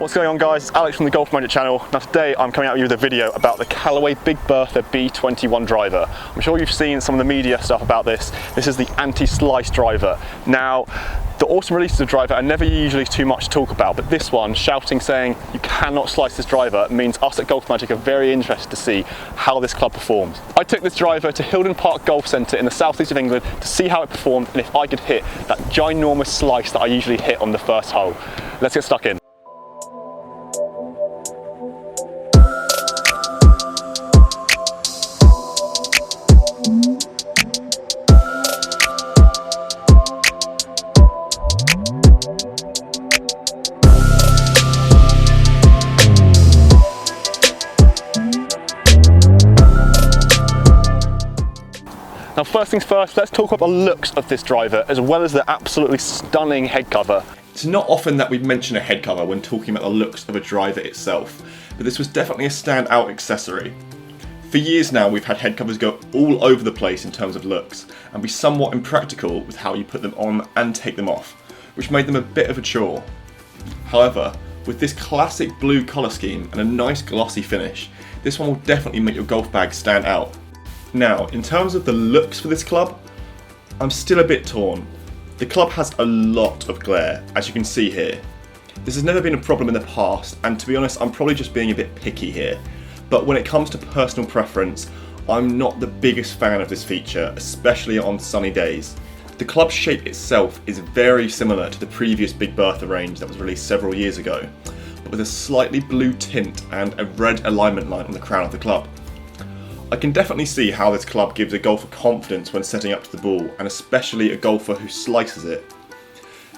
What's going on, guys? It's Alex from the GolfMagic channel. Now today I'm coming out with a video about the Callaway Big Bertha B21 driver. I'm sure you've seen some of the media stuff about this. This is the anti-slice driver. Now, the awesome releases of driver are never usually too much to talk about, but this one, shouting saying you cannot slice this driver, means us at GolfMagic are very interested to see how this club performs. I took this driver to Hilden Park Golf Centre in the southeast of England to see how it performed and if I could hit that ginormous slice that I usually hit on the first hole. Let's get stuck in. Now, first things first, let's talk about the looks of this driver as well as the absolutely stunning head cover. It's not often that we mention a head cover when talking about the looks of a driver itself, but this was definitely a standout accessory. For years now, we've had head covers go all over the place in terms of looks and be somewhat impractical with how you put them on and take them off, which made them a bit of a chore. However, with this classic blue colour scheme and a nice glossy finish, this one will definitely make your golf bag stand out. Now, in terms of the looks for this club, I'm still a bit torn. The club has a lot of glare, as you can see here. This has never been a problem in the past, and to be honest, I'm probably just being a bit picky here. But when it comes to personal preference, I'm not the biggest fan of this feature, especially on sunny days. The club shape itself is very similar to the previous Big Bertha range that was released several years ago, but with a slightly blue tint and a red alignment line on the crown of the club. I can definitely see how this club gives a golfer confidence when setting up to the ball, and especially a golfer who slices it.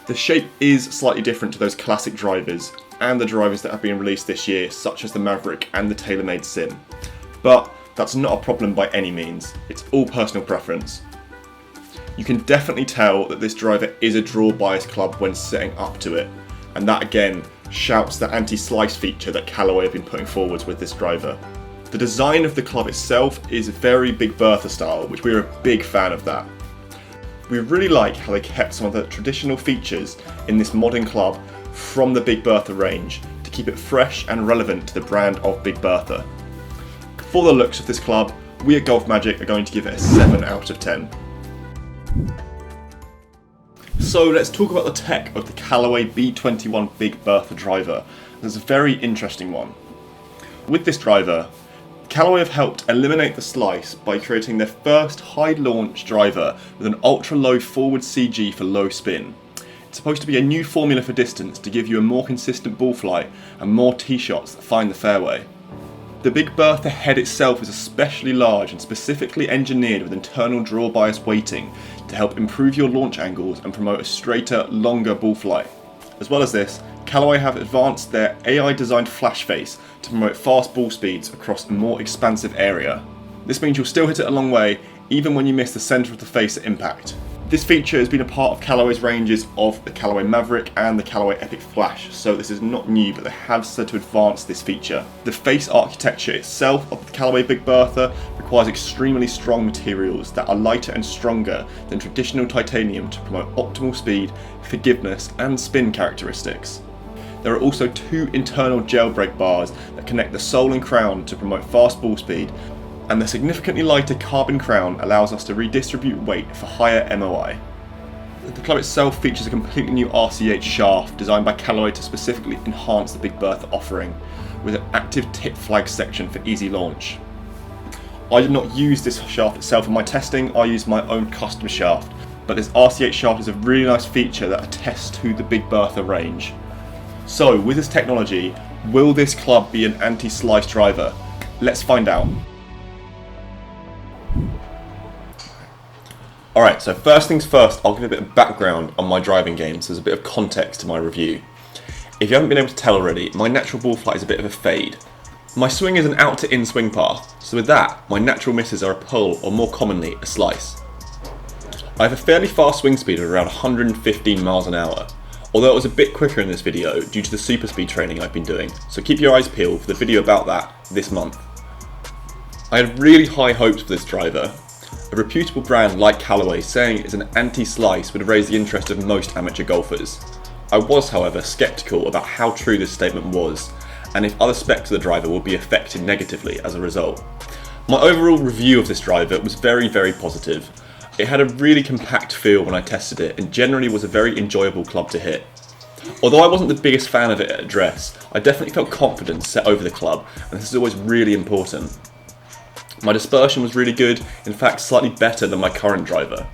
The shape is slightly different to those classic drivers and the drivers that have been released this year, such as the Maverick and the TaylorMade Sim. But that's not a problem by any means, it's all personal preference. You can definitely tell that this driver is a draw bias club when setting up to it, and that again shouts the anti-slice feature that Callaway have been putting forwards with this driver. The design of the club itself is very Big Bertha style, which we're a big fan of that. We really like how they kept some of the traditional features in this modern club from the Big Bertha range to keep it fresh and relevant to the brand of Big Bertha. For the looks of this club, we at GolfMagic are going to give it a 7 out of 10. So let's talk about the tech of the Callaway B21 Big Bertha driver. There's a very interesting one. With this driver, Callaway have helped eliminate the slice by creating their first high launch driver with an ultra low forward CG for low spin. It's supposed to be a new formula for distance to give you a more consistent ball flight and more tee shots that find the fairway. The Big Bertha head itself is especially large and specifically engineered with internal draw bias weighting to help improve your launch angles and promote a straighter, longer ball flight. As well as this, Callaway have advanced their AI-designed flash face to promote fast ball speeds across a more expansive area. This means you'll still hit it a long way, even when you miss the centre of the face at impact. This feature has been a part of Callaway's ranges of the Callaway Maverick and the Callaway Epic Flash, so this is not new, but they have started to advance this feature. The face architecture itself of the Callaway Big Bertha requires extremely strong materials that are lighter and stronger than traditional titanium to promote optimal speed, forgiveness and spin characteristics. There are also 2 internal gel brake bars that connect the sole and crown to promote fast ball speed, and the significantly lighter carbon crown allows us to redistribute weight for higher MOI. The club itself features a completely new RCH shaft designed by Callaway to specifically enhance the Big Bertha offering, with an active tip flag section for easy launch. I did not use this shaft itself in my testing, I used my own custom shaft, but this RCH shaft is a really nice feature that attests to the Big Bertha range. So, with this technology, will this club be an anti-slice driver? Let's find out. Alright, so first things first, I'll give a bit of background on my driving game, so there's a bit of context to my review. If you haven't been able to tell already, my natural ball flight is a bit of a fade. My swing is an out to in swing path, so with that, my natural misses are a pull or more commonly a slice. I have a fairly fast swing speed of around 115 miles an hour, although it was a bit quicker in this video due to the super speed training I've been doing, so keep your eyes peeled for the video about that this month. I had really high hopes for this driver. A reputable brand like Callaway saying it's an anti-slice would raise the interest of most amateur golfers. I was, however, sceptical about how true this statement was, and if other specs of the driver would be affected negatively as a result. My overall review of this driver was very, very positive. It had a really compact feel when I tested it, and generally was a very enjoyable club to hit. Although I wasn't the biggest fan of it at address, I definitely felt confident set over the club, and this is always really important. My dispersion was really good, in fact slightly better than my current driver.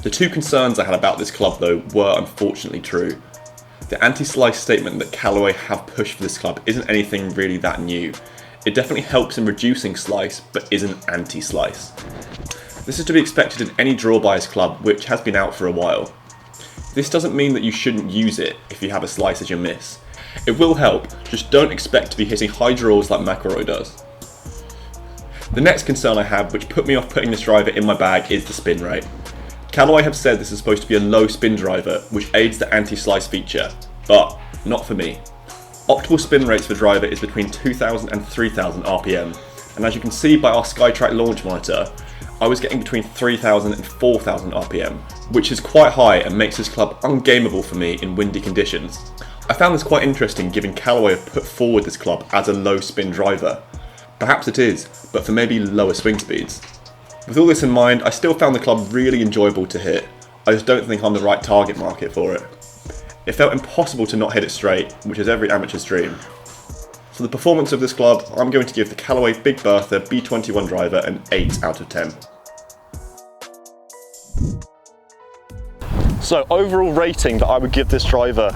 The two concerns I had about this club though were unfortunately true. The anti-slice statement that Callaway have pushed for this club isn't anything really that new. It definitely helps in reducing slice, but isn't anti-slice. This is to be expected in any draw bias club, which has been out for a while. This doesn't mean that you shouldn't use it if you have a slice as your miss. It will help, just don't expect to be hitting high draws like McIlroy does. The next concern I have, which put me off putting this driver in my bag, is the spin rate. Callaway have said this is supposed to be a low spin driver, which aids the anti-slice feature, but not for me. Optimal spin rates for driver is between 2,000 and 3,000 RPM, and as you can see by our SkyTrack launch monitor, I was getting between 3,000 and 4,000 RPM, which is quite high and makes this club ungameable for me in windy conditions. I found this quite interesting given Callaway have put forward this club as a low spin driver. Perhaps it is, but for maybe lower swing speeds. With all this in mind, I still found the club really enjoyable to hit. I just don't think I'm the right target market for it. It felt impossible to not hit it straight, which is every amateur's dream. For the performance of this club, I'm going to give the Callaway Big Bertha B21 driver an 8 out of 10. So overall rating that I would give this driver,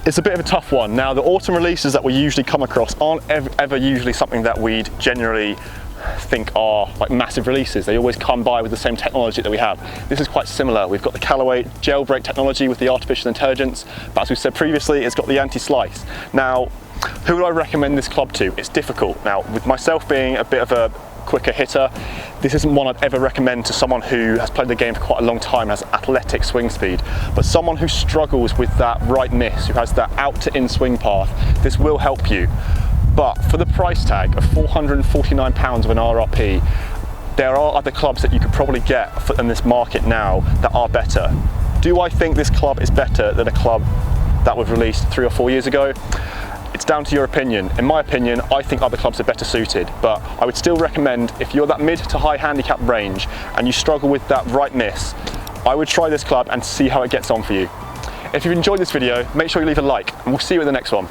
it's a bit of a tough one. Now the autumn releases that we usually come across aren't ever usually something that we'd generally think are like massive releases. They always come by with the same technology that we have. This is quite similar. We've got the Callaway jailbreak technology with the artificial intelligence, but as we said previously, it's got the anti-slice. Now, who would I recommend this club to? It's difficult. Now, with myself being a bit of a quicker hitter, this isn't one I'd ever recommend to someone who has played the game for quite a long time, has athletic swing speed, but someone who struggles with that right miss, who has that out to in swing path, this will help you. But for the price tag of £449 of an RRP, there are other clubs that you could probably get in this market now that are better. Do I think this club is better than a club that was released 3 or 4 years ago? It's down to your opinion. In my opinion, I think other clubs are better suited, but I would still recommend, if you're that mid to high handicap range and you struggle with that right miss, I would try this club and see how it gets on for you. If you've enjoyed this video, make sure you leave a like, and we'll see you in the next one.